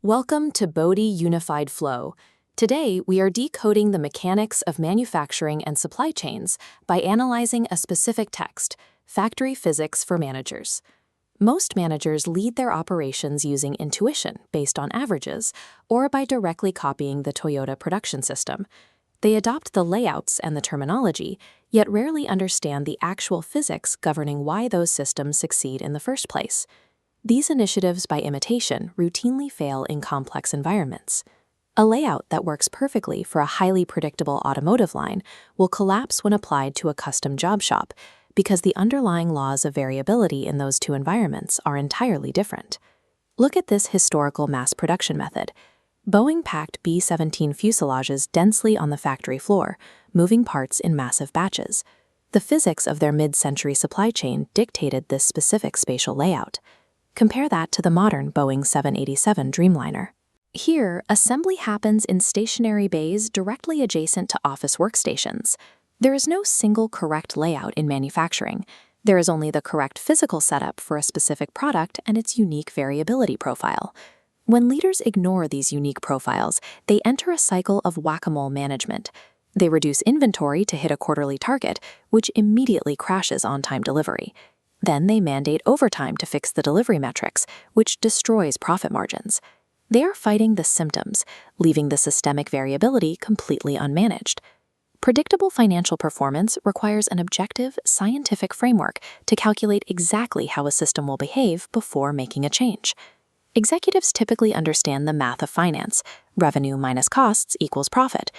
Welcome to Bodhi Unified Flow. Today, we are decoding the mechanics of manufacturing and supply chains by analyzing a specific text, Factory Physics for Managers. Most managers lead their operations using intuition based on averages or by directly copying the Toyota production system. They adopt the layouts and the terminology, yet rarely understand the actual physics governing why those systems succeed in the first place. These initiatives by imitation routinely fail in complex environments. A layout that works perfectly for a highly predictable automotive line will collapse when applied to a custom job shop because the underlying laws of variability in those two environments are entirely different. Look at this historical mass production method. Boeing packed B-17 fuselages densely on the factory floor, moving parts in massive batches. The physics of their mid-century supply chain dictated this specific spatial layout. Compare that to the modern Boeing 787 Dreamliner. Here, assembly happens in stationary bays directly adjacent to office workstations. There is no single correct layout in manufacturing. There is only the correct physical setup for a specific product and its unique variability profile. When leaders ignore these unique profiles, they enter a cycle of whack-a-mole management. They reduce inventory to hit a quarterly target, which immediately crashes on-time delivery. Then they mandate overtime to fix the delivery metrics, which destroys profit margins. They are fighting the symptoms, leaving the systemic variability completely unmanaged. Predictable financial performance requires an objective, scientific framework to calculate exactly how a system will behave before making a change. Executives typically understand the math of finance. Revenue minus costs equals profit.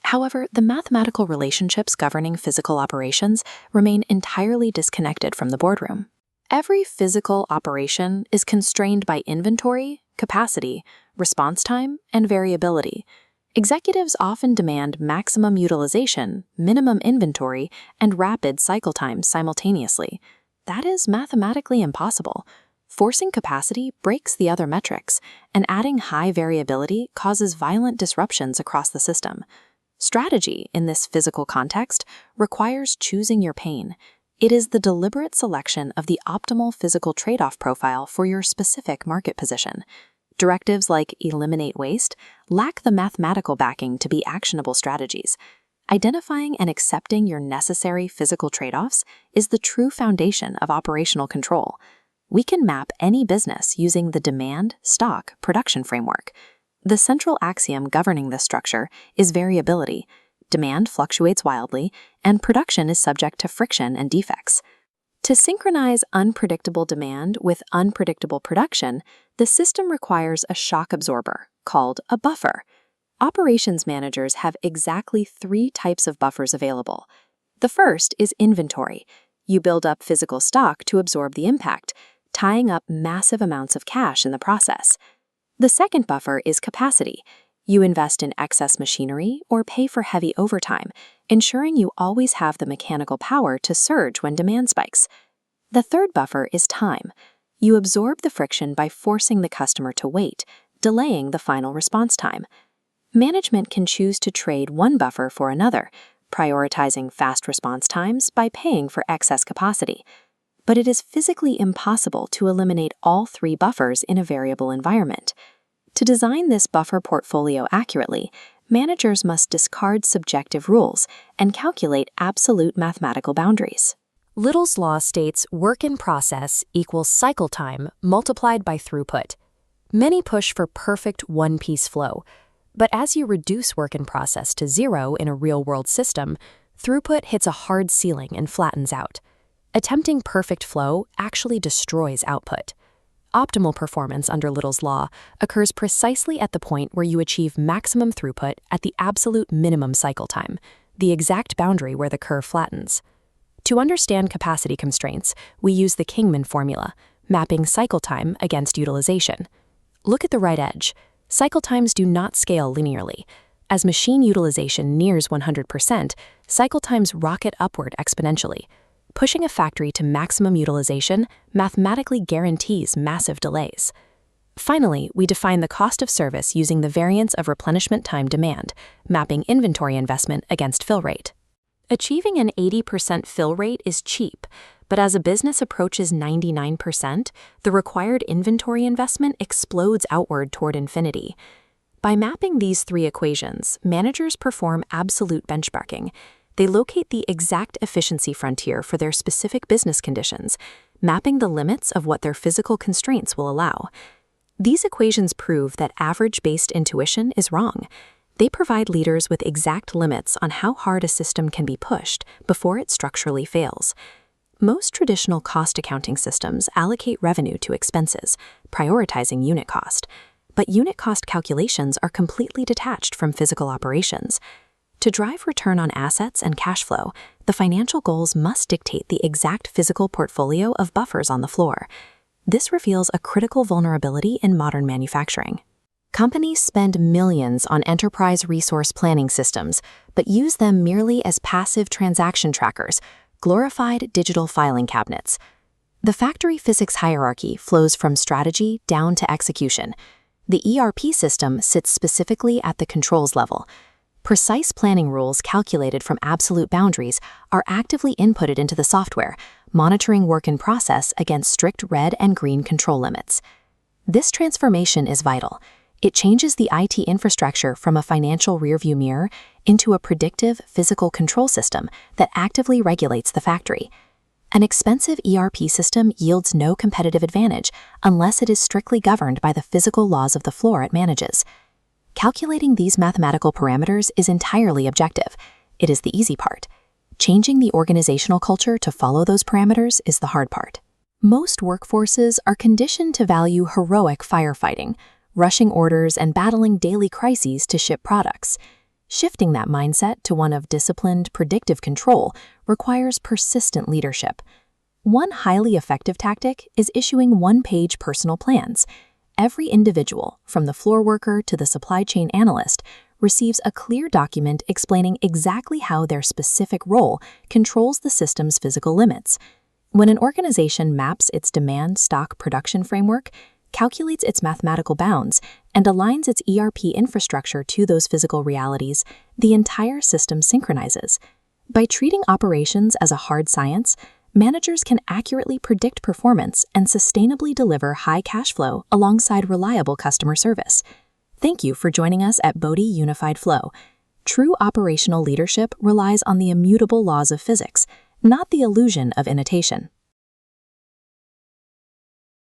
However, the mathematical relationships governing physical operations remain entirely disconnected from the boardroom. Every physical operation is constrained by inventory, capacity, response time, and variability. Executives often demand maximum utilization, minimum inventory, and rapid cycle times simultaneously. That is mathematically impossible. Forcing capacity breaks the other metrics, and adding high variability causes violent disruptions across the system. Strategy, in this physical context, requires choosing your pain. It is the deliberate selection of the optimal physical trade-off profile for your specific market position. Directives like eliminate waste lack the mathematical backing to be actionable strategies. Identifying and accepting your necessary physical trade-offs is the true foundation of operational control. We can map any business using the demand, stock, production framework. The central axiom governing this structure is variability. Demand fluctuates wildly, and production is subject to friction and defects. To synchronize unpredictable demand with unpredictable production, the system requires a shock absorber, called a buffer. Operations managers have exactly 3 types of buffers available. The first is inventory. You build up physical stock to absorb the impact, tying up massive amounts of cash in the process. The second buffer is capacity. You invest in excess machinery or pay for heavy overtime, ensuring you always have the mechanical power to surge when demand spikes. The third buffer is time. You absorb the friction by forcing the customer to wait, delaying the final response time. Management can choose to trade one buffer for another, prioritizing fast response times by paying for excess capacity. But it is physically impossible to eliminate all 3 buffers in a variable environment. To design this buffer portfolio accurately, managers must discard subjective rules and calculate absolute mathematical boundaries. Little's law states work in process equals cycle time multiplied by throughput. Many push for perfect one-piece flow, but as you reduce work in process to 0 in a real-world system, throughput hits a hard ceiling and flattens out. Attempting perfect flow actually destroys output. Optimal performance under Little's law occurs precisely at the point where you achieve maximum throughput at the absolute minimum cycle time, the exact boundary where the curve flattens. To understand capacity constraints, we use the Kingman formula, mapping cycle time against utilization. Look at the right edge. Cycle times do not scale linearly. As machine utilization nears 100%, cycle times rocket upward exponentially. Pushing a factory to maximum utilization mathematically guarantees massive delays. Finally, we define the cost of service using the variance of replenishment time demand, mapping inventory investment against fill rate. Achieving an 80% fill rate is cheap, But as a business approaches 99%, the required inventory investment explodes outward toward infinity. By mapping these three equations, managers perform absolute benchmarking. They locate the exact efficiency frontier for their specific business conditions, mapping the limits of what their physical constraints will allow. These equations prove that average-based intuition is wrong. They provide leaders with exact limits on how hard a system can be pushed before it structurally fails. Most traditional cost accounting systems allocate revenue to expenses, prioritizing unit cost. But unit cost calculations are completely detached from physical operations. To drive return on assets and cash flow, the financial goals must dictate the exact physical portfolio of buffers on the floor. This reveals a critical vulnerability in modern manufacturing. Companies spend millions on enterprise resource planning systems, but use them merely as passive transaction trackers, glorified digital filing cabinets. The factory physics hierarchy flows from strategy down to execution. The ERP system sits specifically at the controls level. Precise planning rules calculated from absolute boundaries are actively inputted into the software, monitoring work in process against strict red and green control limits. This transformation is vital. It changes the IT infrastructure from a financial rearview mirror into a predictive physical control system that actively regulates the factory. An expensive ERP system yields no competitive advantage unless it is strictly governed by the physical laws of the floor it manages. Calculating these mathematical parameters is entirely objective. It is the easy part. Changing the organizational culture to follow those parameters is the hard part. Most workforces are conditioned to value heroic firefighting, rushing orders and battling daily crises to ship products. Shifting that mindset to one of disciplined, predictive control requires persistent leadership. One highly effective tactic is issuing one-page personal plans. Every individual, from the floor worker to the supply chain analyst, receives a clear document explaining exactly how their specific role controls the system's physical limits. When an organization maps its demand stock production framework, calculates its mathematical bounds, and aligns its ERP infrastructure to those physical realities, the entire system synchronizes. By treating operations as a hard science, managers can accurately predict performance and sustainably deliver high cash flow alongside reliable customer service. Thank you for joining us at Bodhi Unified Flow. True operational leadership relies on the immutable laws of physics, not the illusion of imitation.